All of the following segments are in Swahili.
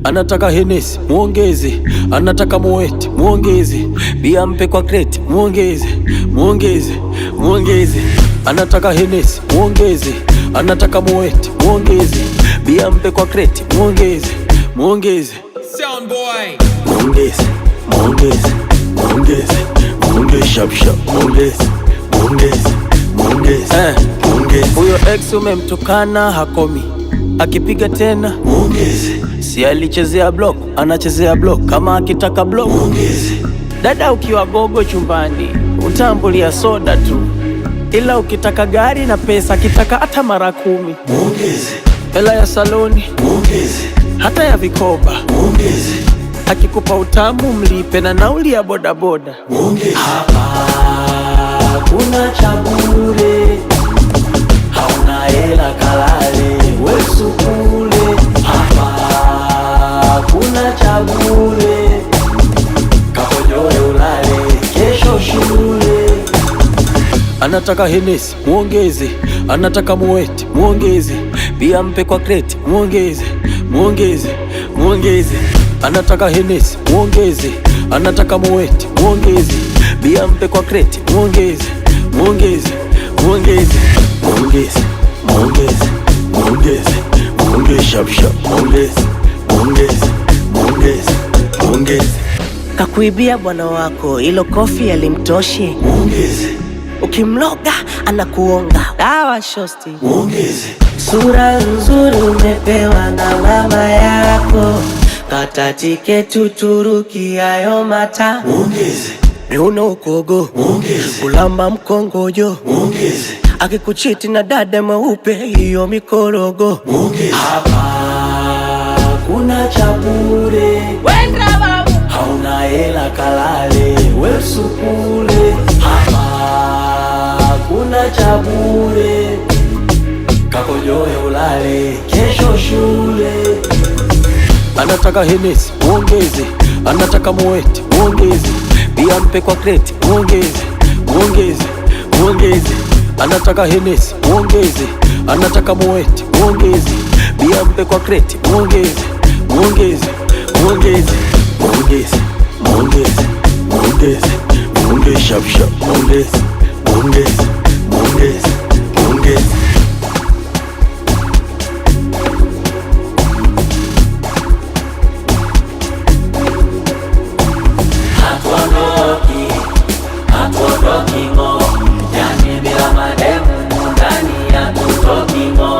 anataka Hennessy muongeze, anataka Moet muongeze, bia mpe kwa crate muongeze, muongeze, muongeze, anataka Hennessy muongeze, anataka Moet muongeze, bia mpe kwa crate muongeze, muongeze. Sound boy. Muongeze, muongeze, muongeze, muongeze sharp sharp, muongeze, muongeze, muongeze, muongeze. Huyo ex umemtukana hakomi, akipiga tena muongeze. Si alichezea block, anachezea block, kama akitaka block muongeze. Dada ukiwa gogo chumbani utambulia soda tu, ila ukitaka gari na pesa kitaka hata mara 10 muongeze. Hela ya saloni muongeze, hata ya vikoba muongeze. Akikupa utamu mlipe na nauli ya boda boda muongeze. Hapa kuna cha bure, hauna hela kalale wesu kule. Hapa kuna cha bure, kakojoe ulale kesho shule. Anataka Hennessy muongeze, anataka Moet muongeze, bia mpe kwa crate muongeze, muongeze, muongeze. Anataka Hennessy muongeze, anataka Moet muongeze, bia mpe kwa crate muongeze, muongeze, muongeze, muongeze, muongeze, muongeze, muongeze sharp sharp, muongeze, muongeze, muongeze, muongeze. Kakuibia bwana wako, ilo kofi alimtoshi Muongeze, ukimloga anakuonga dawa shosti muongeze. Sura nzuri umepewa na mama yako, kata tiketi Uturuki hayo mata Muongeze, miuno ukogo muongeze, kulamba mkongojo muongeze, akikuchiti na dada mweupe hiyo mikorogo muongeze. Hapa kuna cha bure, hauna hela kalale wesu kule. Hapa kuna cha bure, kakojoe ulale kesho shule. Anataka Hennessy muongeze, anataka Moet muongeze, bia mpe kwa crate muongeze, muongeze, muongeze. Anataka Hennessy muongeze, anataka Moet muongeze, bia mpe kwa crate muongeze, muongeze, muongeze, muongeze, muongeze, muongeze, muongeze sharp sharp, muongeze, muongeze, muongeze, muongeze. Hatuondoki ng'o, yani bila mademu ndani hatutoki ng'o.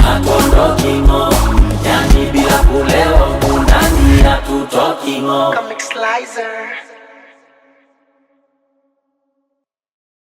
Hatuondoki ng'o, yani bila kulewa ndani hatutoki ng'o. Comic Slicer.